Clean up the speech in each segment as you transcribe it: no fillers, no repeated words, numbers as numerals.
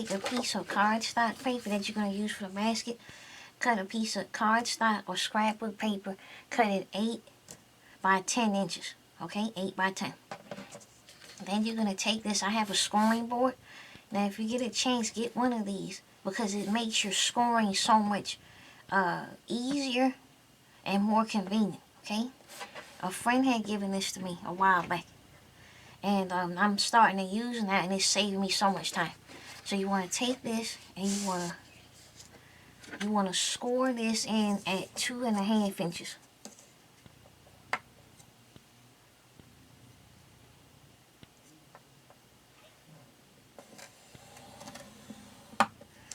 take a piece of cardstock paper that you're going to use for the basket, cut a piece of cardstock or scrapbook paper, cut it 8 by 10 inches, okay, 8 by 10. Then you're going to take this, I have a scoring board. Now if you get a chance, get one of these because it makes your scoring so much easier and more convenient, okay? A friend had given this to me a while back, and I'm starting to use that, and it's saving me so much time. So you want to take this and you want to score this in at 2.5 inches.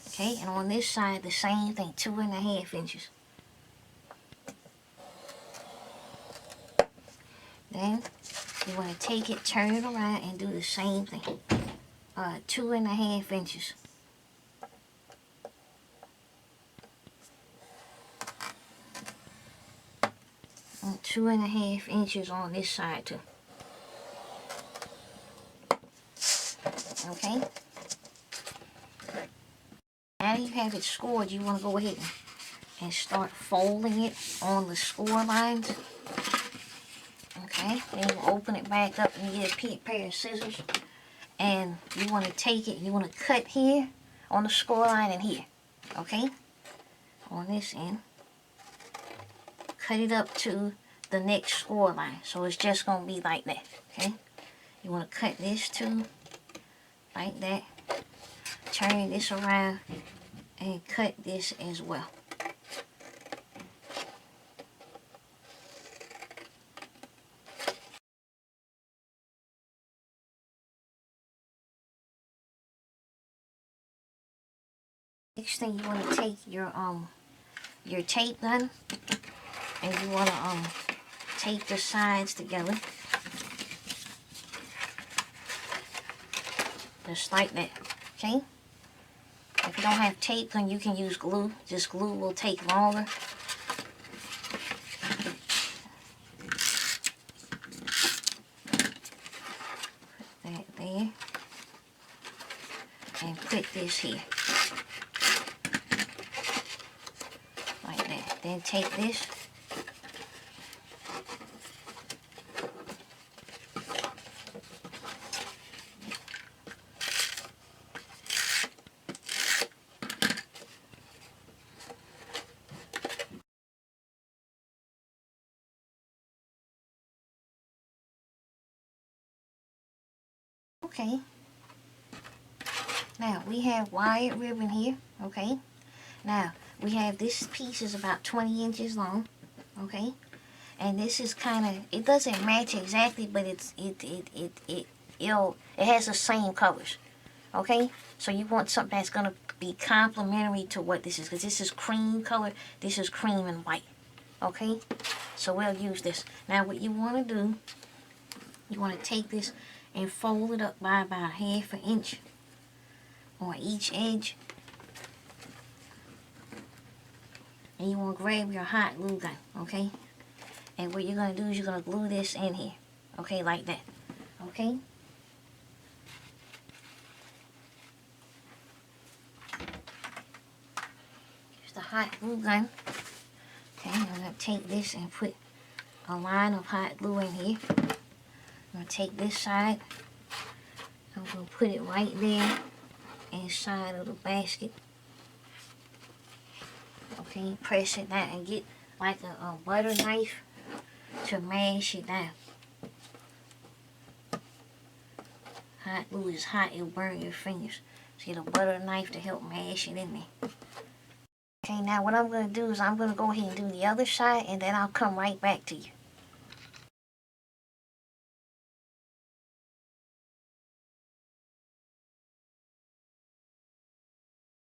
Okay, and on this side the same thing, 2.5 inches. Then you want to take it, turn it around, and do the same thing. 2.5 inches. And 2.5 inches on this side too. Okay. Now you have it scored, you want to go ahead and start folding it on the score lines. Okay, then you open it back up and you get a pair of scissors. And you want to take it, you want to cut here on the score line and here. Okay, on this end. Cut it up to the next score line. So it's just going to be like that. Okay, you want to cut this too, like that. Turn this around and cut this as well. Next thing, you want to take your tape gun and you want to tape the sides together. Just like that. Okay? If you don't have tape gun, you can use glue. Just glue will take longer. Put that there. And put this here. Like that. Then take this. Okay, now we have wired ribbon here, okay? Now, we have this piece is about 20 inches long, okay? And this is kind of, it doesn't match exactly, but it has the same colors, okay? So you want something that's going to be complementary to what this is, because this is cream color, this is cream and white, okay? So we'll use this. Now what you want to do, you want to take this and fold it up by about 1/2 inch on each edge. And you want to grab your hot glue gun, okay? And what you're going to do is you're going to glue this in here, okay, like that, okay? Here's the hot glue gun. Okay, I'm going to take this and put a line of hot glue in here. I'm going to take this side, I'm going to put it right there inside of the basket. Okay, press it down and get like a butter knife to mash it down. Hot glue is hot, it'll burn your fingers. So get a butter knife to help mash it in there. Okay, now what I'm going to do is I'm going to go ahead and do the other side, and then I'll come right back to you.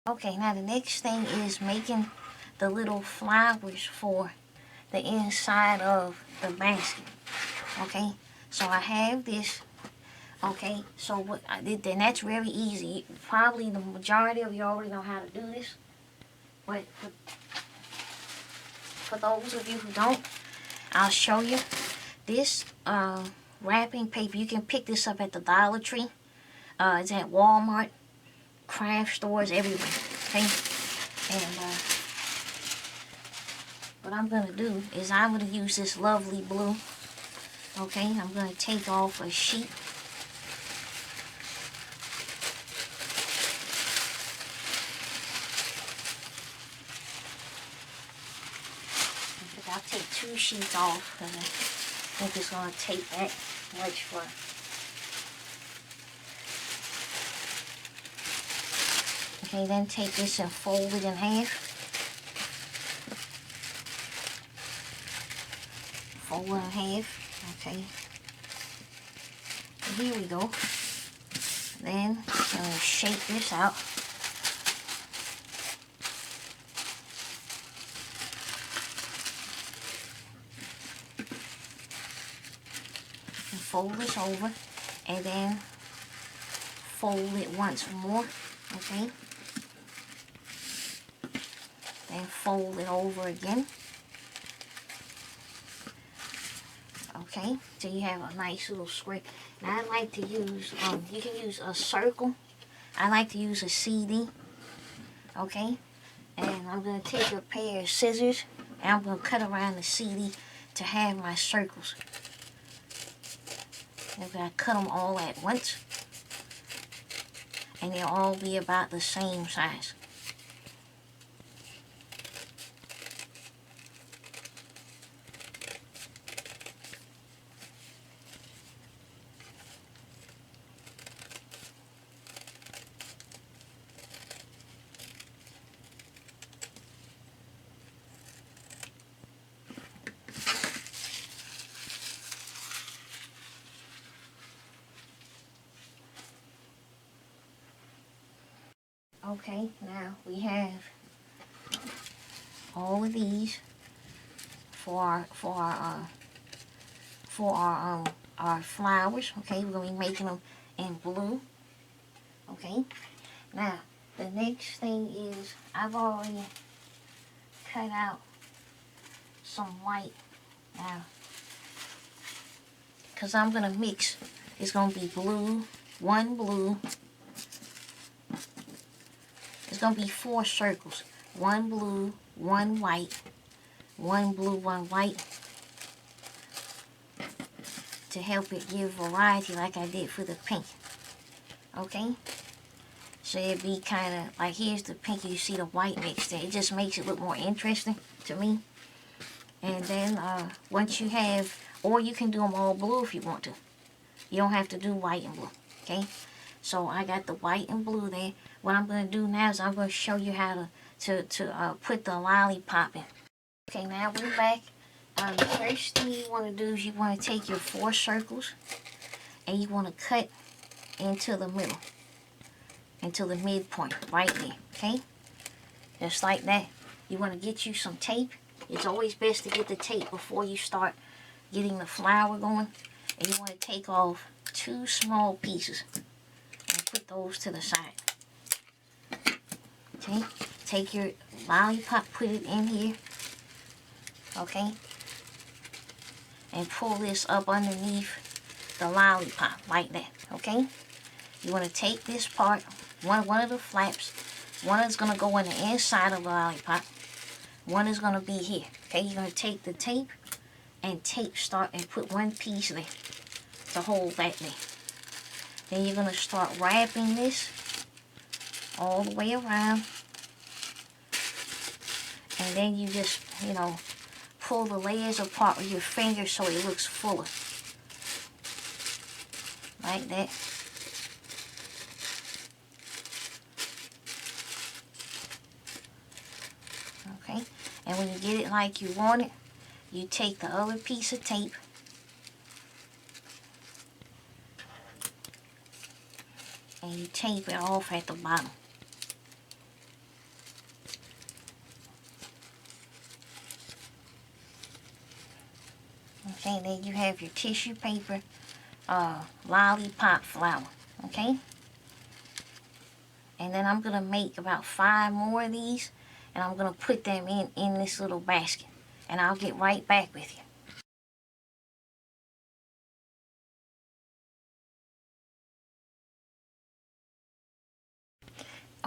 Okay, now the next thing is making the little flowers for the inside of the basket. Okay, so I have this. Okay, so what I did then, that's very easy. Probably the majority of you already know how to do this. But for those of you who don't, I'll show you. This wrapping paper, you can pick this up at the Dollar Tree. It's at Walmart. craft stores everywhere, okay? And what I'm going to do is I'm going to use this lovely blue, okay? I'm going to take off a sheet. I'll take 2 sheets off because I think it's going to take that much for. Okay, then take this and fold it in half. Fold it in half. Okay. And here we go. Then I'm going to shake this out. And fold this over. And then fold it once more. Okay. Then fold it over again. Okay, so you have a nice little square. Now I like to use, you can use a circle. I like to use a CD. Okay, and I'm going to take a pair of scissors and I'm going to cut around the CD to have my circles. I'm going to cut them all at once. And they'll all be about the same size. Okay, now we have all of these for our flowers. Okay, we're gonna be making them in blue. Okay, now the next thing is I've already cut out some white now because I'm gonna mix. It's gonna be blue, one blue. It's going to be 4 circles. 1 blue, 1 white, 1 blue, 1 white. To help it give variety like I did for the pink. Okay? So it'd be kind of like, here's the pink, you see the white mixed in. It just makes it look more interesting to me. And then once you have, or you can do them all blue if you want to. You don't have to do white and blue. Okay? So I got the white and blue there. What I'm going to do now is I'm going to show you how to put the lollipop in. Okay, now we're back. The first thing you want to do is you want to take your 4 circles and you want to cut into the middle, into the midpoint, right there, okay? Just like that. You want to get you some tape. It's always best to get the tape before you start getting the flower going. And you want to take off 2 small pieces. Put those to the side. Okay, take your lollipop, put it in here. Okay, and pull this up underneath the lollipop like that. Okay, you want to take this part, one of the flaps. One is going to go on the inside of the lollipop. One is going to be here. Okay, you're going to take the tape and start and put 1 piece there to hold that there. Then you're going to start wrapping this all the way around. And then you just, pull the layers apart with your finger so it looks fuller. Like that. Okay. And when you get it like you want it, you take the other piece of tape and you tape it off at the bottom. Okay, then you have your tissue paper lollipop flower. Okay? And then I'm going to make about 5 more of these and I'm going to put them in this little basket. And I'll get right back with you.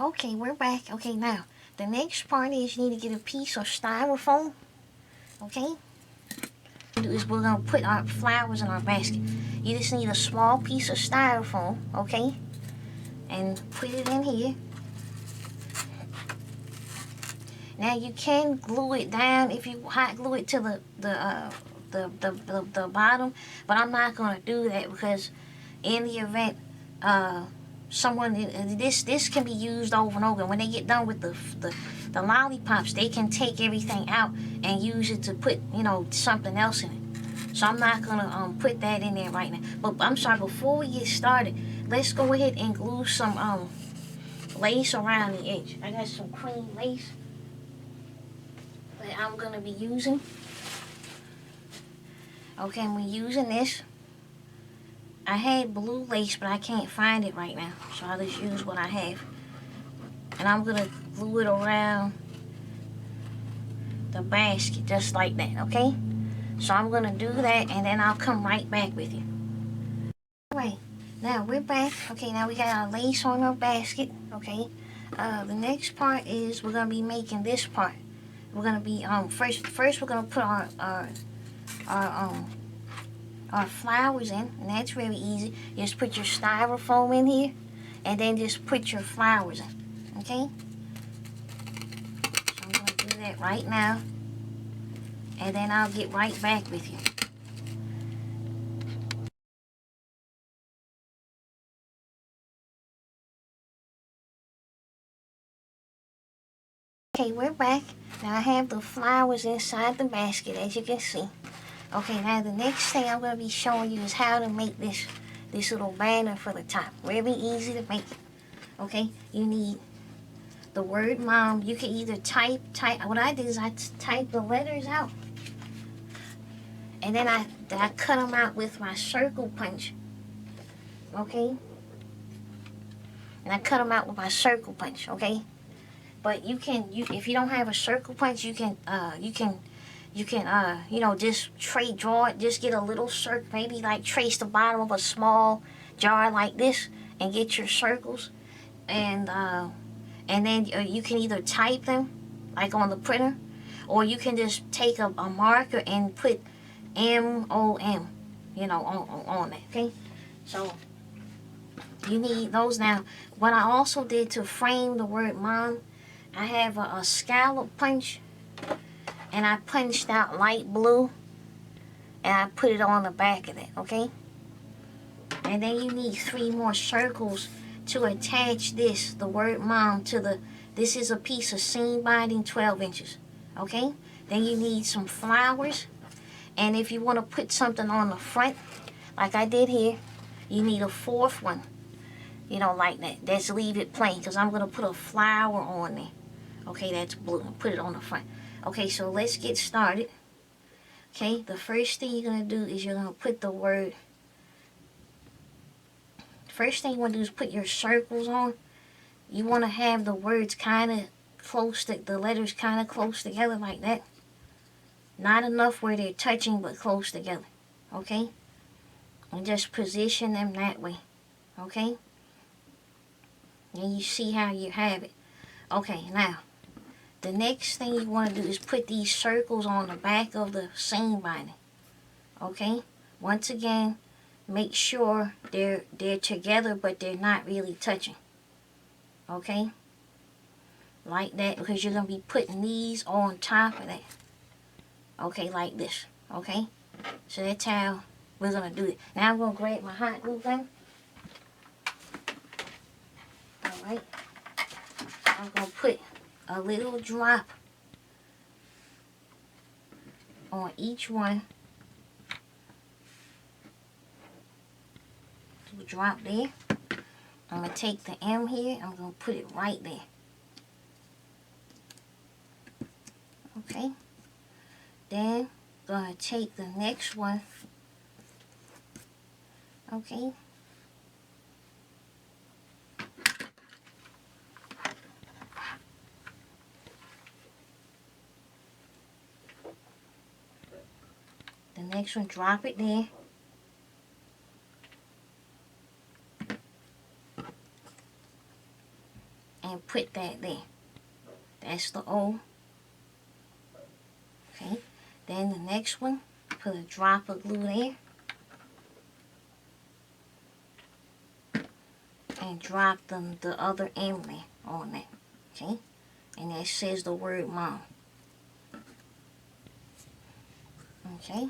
Okay, we're back. Okay, now, the next part is you need to get a piece of styrofoam. Okay? Is we're going to put our flowers in our basket. You just need a small piece of styrofoam, okay? And put it in here. Now you can glue it down if you hot glue it to the bottom, but I'm not going to do that because in the event someone this can be used over and over. When they get done with the lollipops, they can take everything out and use it to put, you know, something else in it. So I'm not gonna put that in there right now. But I'm sorry, before we get started, let's go ahead and glue some lace around the edge. I got some cream lace that I'm gonna be using. Okay, and we're using this. I had blue lace, but I can't find it right now, so I'll just use what I have. And I'm gonna glue it around the basket, just like that, okay? So I'm gonna do that, and then I'll come right back with you. Alright, now we're back. Okay, now we got our lace on our basket, okay? The next part is we're gonna be making this part. We're gonna be, first we're gonna put our flowers in, and that's very easy. Just put your styrofoam in here, and then just put your flowers in, okay? So I'm gonna do that right now, and then I'll get right back with you. Okay, we're back. Now I have the flowers inside the basket, as you can see. Okay, now the next thing I'm going to be showing you is how to make this little banner for the top. Very easy to make it. Okay, you need the word mom. You can either type, what I did is I type the letters out. And then I cut them out with my circle punch. Okay? And I cut them out with my circle punch, okay? But you can, if you don't have a circle punch, you can, you know, just draw it, just get a little circle, maybe like trace the bottom of a small jar like this and get your circles. And then you can either type them, like on the printer, or you can just take a marker and put M-O-M, you know, on it, okay? So, you need those. Now, what I also did to frame the word mom, I have a scallop punch, and I punched out light blue, and I put it on the back of it, okay? And then you need 3 more circles to attach this, the word mom, to this is a piece of seam binding, 12 inches, okay? Then you need some flowers, and if you want to put something on the front, like I did here, you need a 4th one, you know, like that. Let's leave it plain, because I'm going to put a flower on there. Okay, that's blue. Put it on the front. Okay, so let's get started. Okay, the first thing you're going to do is you're going to put the word. First thing you want to do is put your circles on. You want to have the words kind of close, the letters kind of close together like that. Not enough where they're touching, but close together. Okay? And just position them that way. Okay? And you see how you have it. Okay, now. The next thing you want to do is put these circles on the back of the seam binding. Okay? Once again, make sure they're together, but they're not really touching. Okay? Like that, because you're going to be putting these on top of that. Okay, like this. Okay? So that's how we're going to do it. Now I'm going to grab my hot glue gun. Alright? I'm going to put a little drop on each one. Little drop there. I'm going to take the M here. I'm going to put it right there. Okay. Then I'm going to take the next one. Okay. The next one, drop it there. And put that there. That's the O. Okay, then the next one, put a drop of glue there. And drop the other emblem on that. Okay, and that says the word mom. Okay.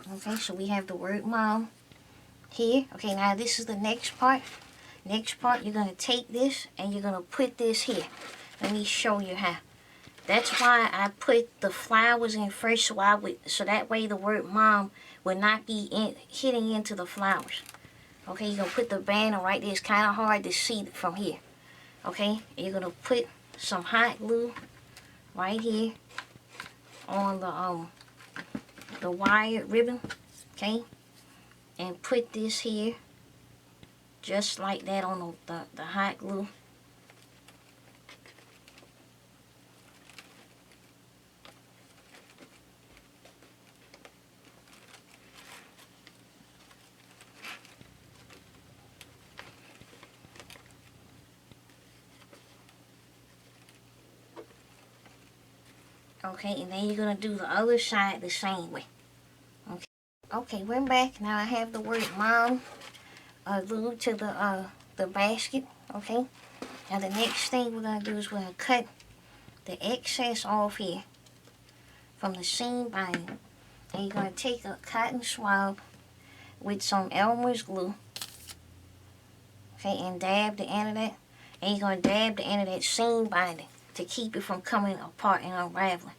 Okay, so we have the word mom here. Okay, now this is the next part. Next part, you're going to take this and you're going to put this here. Let me show you how. That's why I put the flowers in first, so that way the word mom would not be hitting into the flowers. Okay, you're going to put the banner right there. It's kind of hard to see from here. Okay, and you're going to put some hot glue right here on the wired ribbon. Okay, and put this here just like that on the hot glue. Okay, and then you're going to do the other side the same way. Okay, okay, we're back. Now I have the word mom glued to the basket. Okay, now the next thing we're going to do is we're going to cut the excess off here from the seam binding. And you're going to take a cotton swab with some Elmer's glue. Okay, and dab the end of that. And you're going to dab the end of that seam binding to keep it from coming apart and unraveling.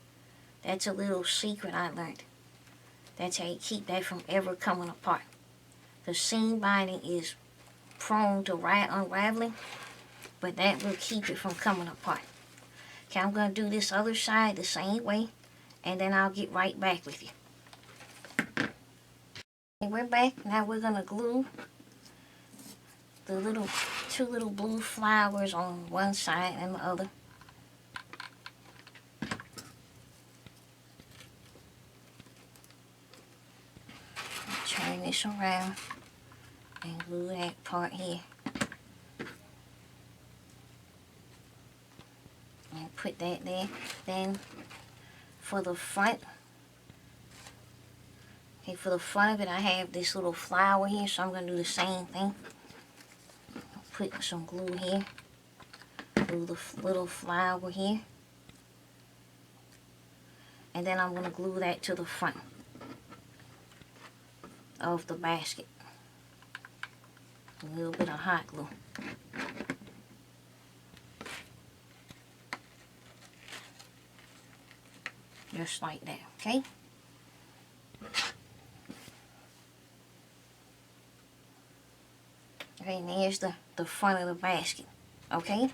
That's a little secret I learned. That's how you keep that from ever coming apart. The seam binding is prone to unraveling, but that will keep it from coming apart. Okay, I'm going to do this other side the same way, and then I'll get right back with you. Okay, we're back. Now we're going to glue the two little blue flowers on one side and the other. Turn this around and glue that part here. And put that there. Then for the front, okay, for the front of it I have this little flower here, so I'm going to do the same thing. Put some glue here. Glue the little flower here. And then I'm going to glue that to the front of the basket. A little bit of hot glue. Just like that, okay? Okay, and there's the front of the basket, okay?